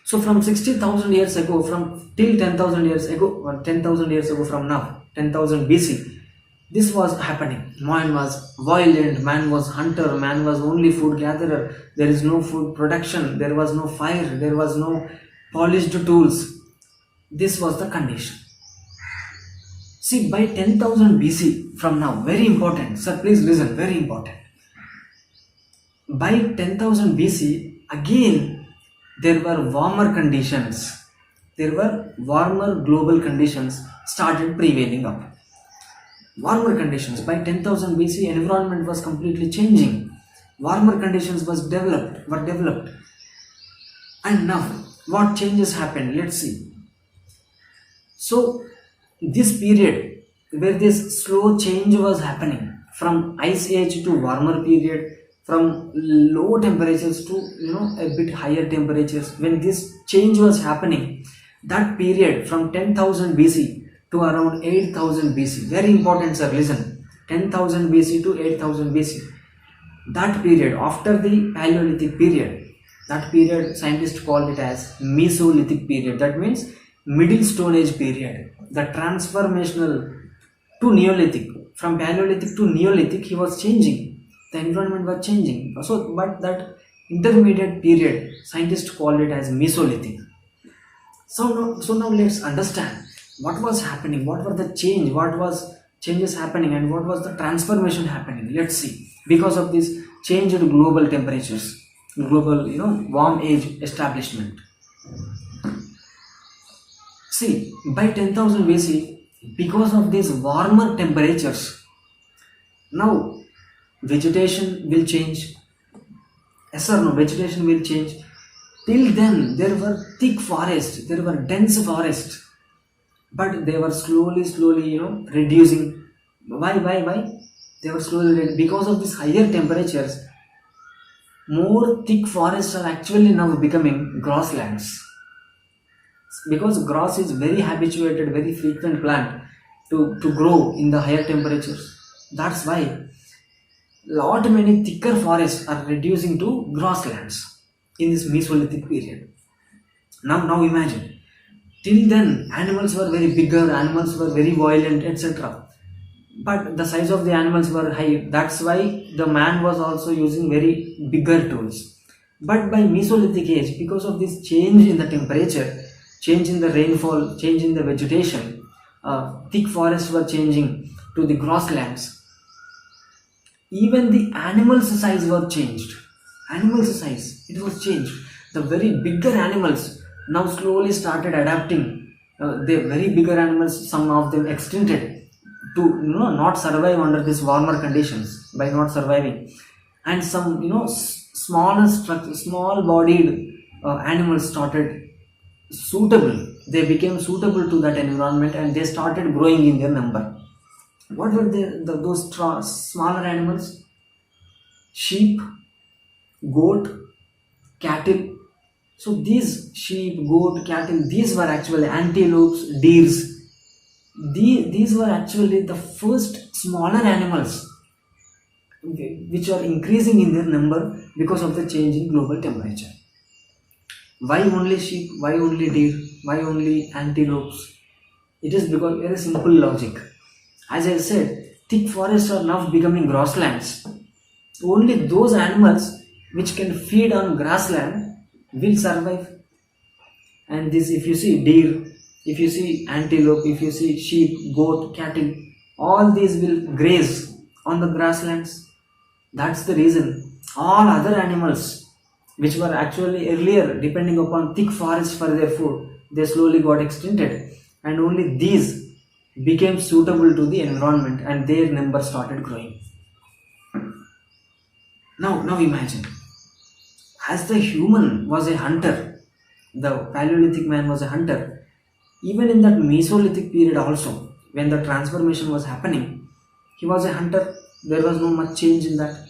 So from 60,000 years ago, from till 10,000 years ago, or 10,000 years ago from now, 10,000 BC, this was happening. Man was violent, man was hunter, man was only food gatherer. There is no food production, there was no fire, there was no polished tools. This was the condition. See, by 10,000 BC from now, very important, sir, please listen, very important. By 10,000 BC, again, there were warmer conditions. There were warmer global conditions started prevailing up. Warmer conditions. By 10,000 BC, environment was completely changing. Warmer conditions were developed. And now, what changes happened? Let's see. So, this period where this slow change was happening from ice age to warmer period, from low temperatures to a bit higher temperatures, when this change was happening, that period from 10,000 BC to around 8,000 BC, very important, sir, listen, 10,000 BC to 8,000 BC, that period after the Paleolithic period, that period scientists call it as Mesolithic period. That means Middle Stone Age period. The transformational to Neolithic, from Paleolithic to Neolithic, he was changing, the environment was changing. So but that intermediate period scientists call it as Mesolithic. So now let's understand what was happening, what were the change, what was changes happening, and what was the transformation happening. Let's see. Because of this changed global temperatures, global warm age establishment. See, by 10,000 BC, because of these warmer temperatures, now vegetation will change. Yes or no? Vegetation will change. Till then, there were thick forests, there were dense forests, but they were slowly, reducing. Why? They were slowly, because of these higher temperatures, more thick forests are actually now becoming grasslands. Because grass is very habituated, very frequent plant to grow in the higher temperatures. That's why lot many thicker forests are reducing to grasslands in this Mesolithic period. Now imagine, till then animals were very bigger, animals were very violent, etc. But the size of the animals were high. That's why the man was also using very bigger tools. But by Mesolithic age, because of this change in the temperature, change in the rainfall, change in the vegetation, thick forests were changing to the grasslands. Even the animals' size was changed. Animals' size, it was changed. The very bigger animals now slowly started adapting. The very bigger animals, some of them extincted to not survive under these warmer conditions by not surviving. And some small bodied animals started suitable. They became suitable to that environment and they started growing in their number. What were those smaller animals? Sheep, goat, cattle. So these sheep, goat, cattle, these were actually antelopes, deers. These were actually the first smaller animals which are increasing in their number because of the change in global temperature. Why only sheep? Why only deer? Why only antelopes? It is because very simple logic. As I said, thick forests are now becoming grasslands. Only those animals which can feed on grassland will survive. And this, if you see deer, if you see antelope, if you see sheep, goat, cattle, all these will graze on the grasslands. That's the reason all other animals which were actually earlier depending upon thick forests for their food, they slowly got extincted, and only these became suitable to the environment and their number started growing. Now imagine, as the human was a hunter, the Paleolithic man was a hunter, even in that Mesolithic period also, when the transformation was happening, he was a hunter, there was no much change in that.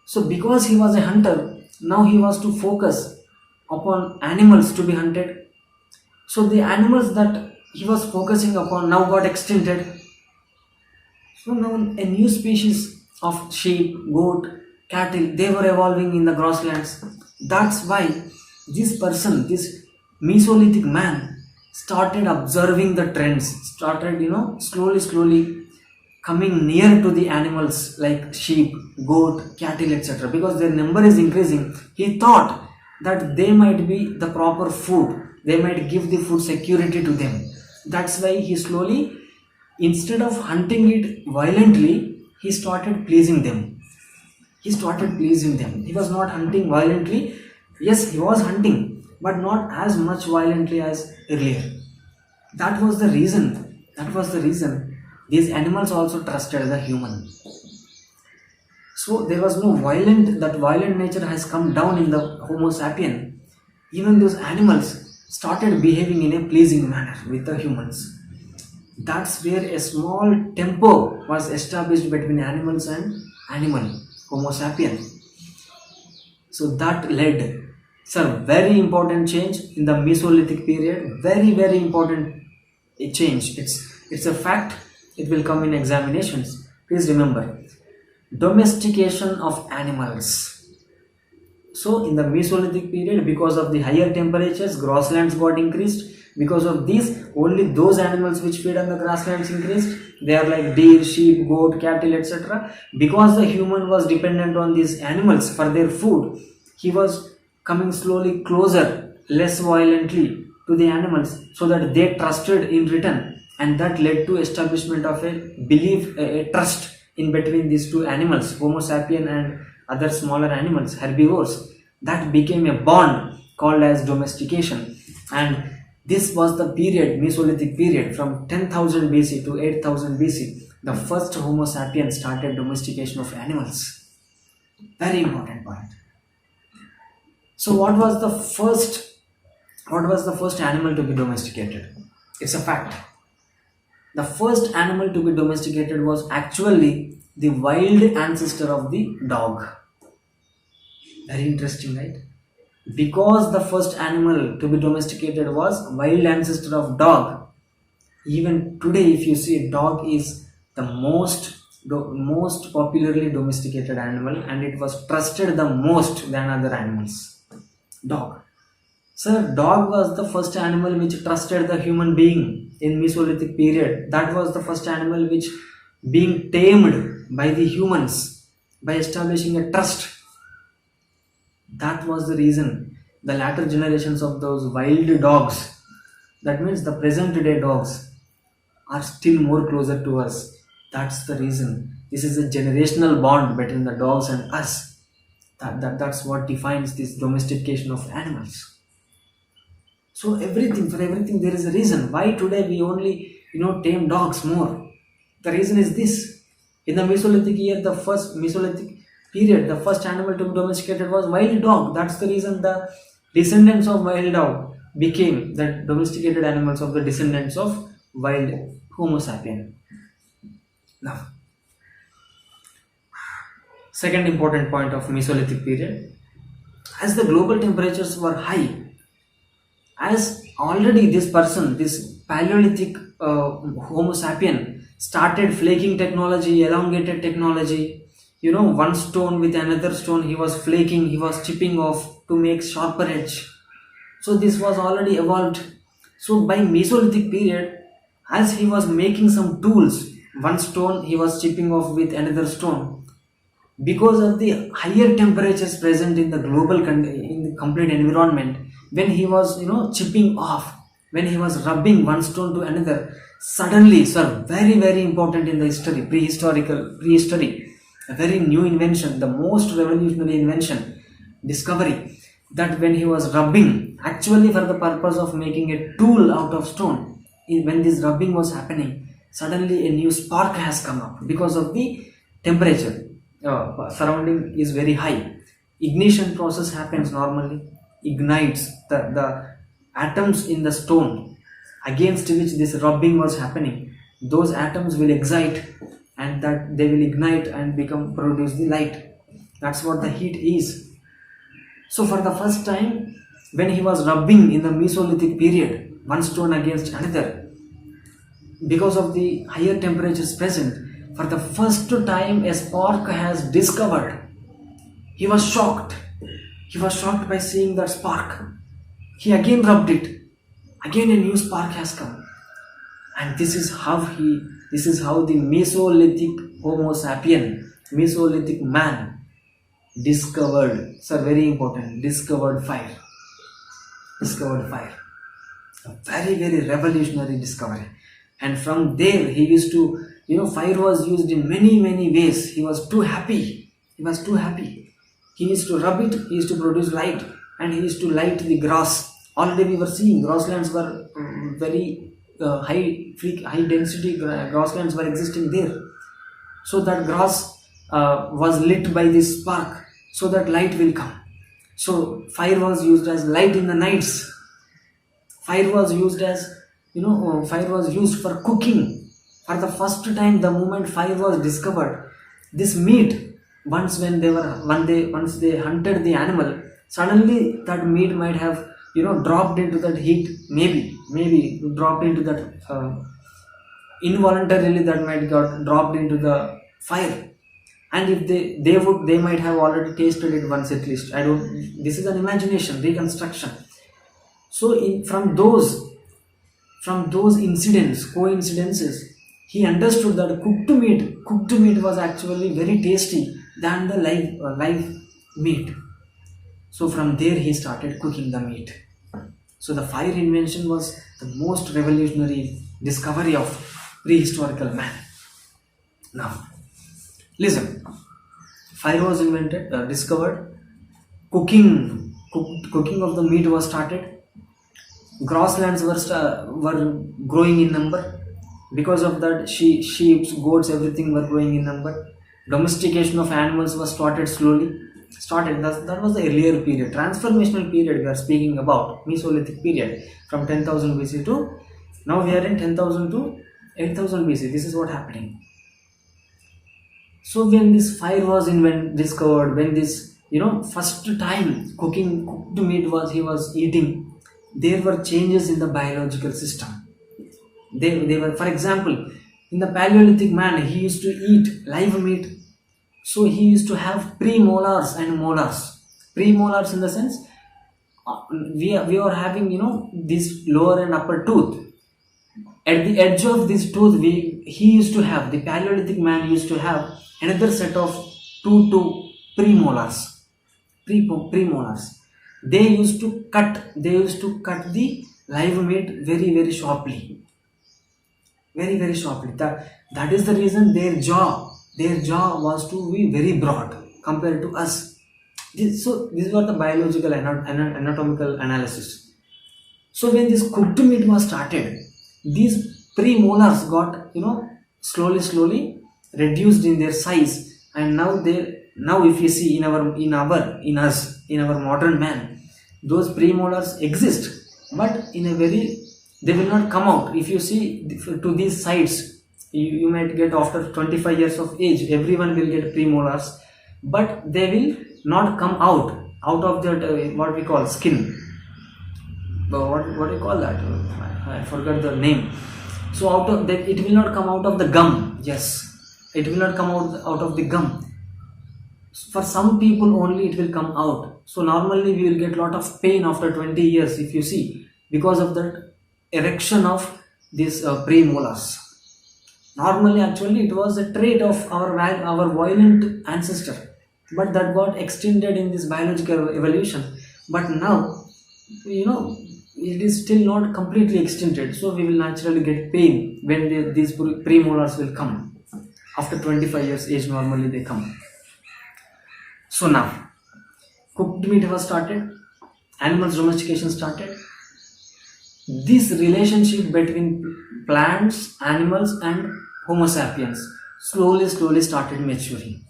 So because he was a hunter, now he was to focus upon animals to be hunted. So the animals that he was focusing upon now got extincted. So now a new species of sheep, goat, cattle, they were evolving in the grasslands. That's why this person, this Mesolithic man, started observing the trends, started, slowly coming near to the animals like sheep, goat, cattle, etc. Because their number is increasing. He thought that they might be the proper food, they might give the food security to them. That's why he slowly, instead of hunting it violently, he started pleasing them. He was not hunting violently. Yes, he was hunting, but not as much violently as earlier. That was the reason. These animals also trusted the human. So there was no violent nature has come down in the Homo sapien. Even those animals started behaving in a pleasing manner with the humans. That's where a small tempo was established between animals and animal, Homo sapien. So that led, very important change in the Mesolithic period. Very important change. It's a fact. It will come in examinations. Please remember, domestication of animals. So in the Mesolithic period, because of the higher temperatures, grasslands got increased. Because of this, only those animals which feed on the grasslands increased. They are like deer, sheep, goat, cattle, etc. Because the human was dependent on these animals for their food, he was coming slowly closer, less violently to the animals, so that they trusted in return, and that led to establishment of a belief, a trust in between these two animals, Homo sapien and other smaller animals, herbivores. That became a bond called as domestication. And this was the period, Mesolithic period, from 10,000 BC to 8,000 BC. The first Homo sapien started domestication of animals. Very important point. So what was the first animal to be domesticated? It's a fact. The first animal to be domesticated was actually the wild ancestor of the dog. Very interesting, right? Because the first animal to be domesticated was wild ancestor of dog. Even today, if you see, dog is the most popularly domesticated animal, and it was trusted the most than other animals. Dog. Sir, dog was the first animal which trusted the human being in Mesolithic period. That was the first animal which being tamed by the humans by establishing a trust. That was the reason the latter generations of those wild dogs, that means the present day dogs, are still more closer to us. That's the reason. This is a generational bond between the dogs and us. That's what defines this domestication of animals. So for everything there is a reason why today we only tame dogs more. The reason is this: in the Mesolithic period, the first animal to be domesticated was wild dog. That's the reason the descendants of wild dog became the domesticated animals of the descendants of wild Homo sapien. Now, second important point of Mesolithic period: as the global temperatures were high, as already this Paleolithic Homo sapien started flaking technology, elongated technology. One stone with another stone, he was flaking, he was chipping off to make sharper edge. So this was already evolved. So by Mesolithic period, as he was making some tools, one stone he was chipping off with another stone. Because of the higher temperatures present in the in the complete environment, when he was chipping off, when he was rubbing one stone to another, suddenly, very important in the prehistory, a very new invention, the most revolutionary invention. discovery that when he was rubbing, actually for the purpose of making a tool out of stone, when this rubbing was happening, suddenly a new spark has come up because of the temperature surrounding is very high. Ignition process happens normally, ignites the atoms in the stone against which this rubbing was happening. Those atoms will excite, and that they will ignite and produce the light. That's what the heat is. So for the first time, when he was rubbing in the Mesolithic period, one stone against another, because of the higher temperatures present, for the first time a spark has discovered. He was shocked. He was shocked by seeing that spark. He again rubbed it. Again a new spark has come. And this is how the Mesolithic Homo sapien, Mesolithic man, discovered, sir, very important, discovered fire. Discovered fire. A very, very revolutionary discovery. And from there he used to, fire was used in many, many ways. He was too happy. He used to rub it, he used to produce light, and he used to light the grass. Already we were seeing grasslands were very high density grasslands were existing there. So that grass was lit by this spark, so that light will come. So fire was used as light in the nights. Fire was used as, fire was used for cooking. For the first time, the moment fire was discovered, this meat, once they hunted the animal, suddenly that meat might have, dropped into that heat, maybe dropped into that, involuntarily that might got dropped into the fire. And if they might have already tasted it once at least. This is an imagination, reconstruction. So from those coincidences, he understood that cooked meat was actually very tasty than the live meat. So from there he started cooking the meat. So the fire invention was the most revolutionary discovery of prehistorical man. Now, listen. Fire was invented, discovered. Cooking of the meat was started. Grasslands were growing in number. Because of that, sheep, goats, everything were growing in number. Domestication of animals was slowly started. That was the earlier period, transformational period we are speaking about, Mesolithic period, from 10,000 BC to now we are in 10,000 to 8,000 BC. This is what happening. So when this fire was discovered, when this first time cooked meat he was eating, there were changes in the biological system. They were, for example, in the Paleolithic man, he used to eat live meat. So he used to have premolars and molars. Premolars in the sense, we are having, this lower and upper tooth. At the edge of this tooth, the Paleolithic man used to have another set of 2 premolars. Premolars. They used to cut the live meat very, very sharply. Very, very sharply. That is the reason their jaw was to be very broad compared to us. These were the biological anatomical analysis. So when this cooked meat was started, these premolars got slowly reduced in their size, and now if you see in our modern man, those premolars exist, but in a very, they will not come out. If you see to these sides, you might get after 25 years of age, everyone will get premolars, but they will not come out of that what we call skin. What do you call that? I forgot the name. So out of that, it will not come out of the gum. Yes, it will not come out of the gum. For some people only it will come out. So normally we will get lot of pain after 20 years if you see, because of that erection of these premolars. Normally, actually, it was a trait of our violent ancestor, but that got extended in this biological evolution. But now, it is still not completely extended. So we will naturally get pain when these premolars will come. After 25 years age, normally they come. So now, cooked meat was started, animals domestication started. This relationship between plants, animals, and Homo sapiens slowly started maturing.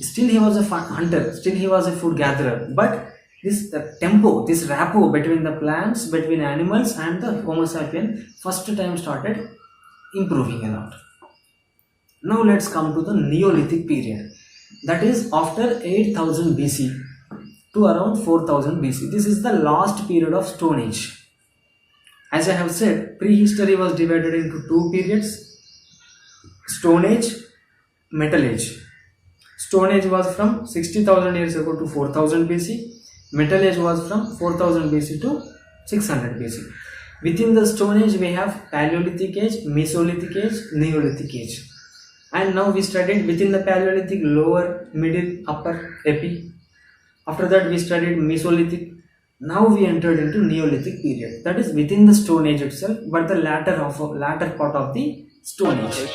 Still he was a hunter, still he was a food gatherer, but this tempo, this rapport between the plants, between animals and the Homo sapien first time started improving a lot. Now let's come to the Neolithic period, that is after 8000 BC to around 4000 BC. This is the last period of Stone Age. As I have said, prehistory was divided into two periods: Stone Age, Metal Age. Stone Age was from 60,000 years ago to 4000 BC. Metal Age was from 4000 BC to 600 BC. Within the Stone Age, we have Paleolithic Age, Mesolithic Age, Neolithic Age. And now we studied within the Paleolithic, lower, middle, upper, epi. After that we studied Mesolithic. Now we entered into Neolithic period. That is within the Stone Age itself, but the latter part of the Stone Age.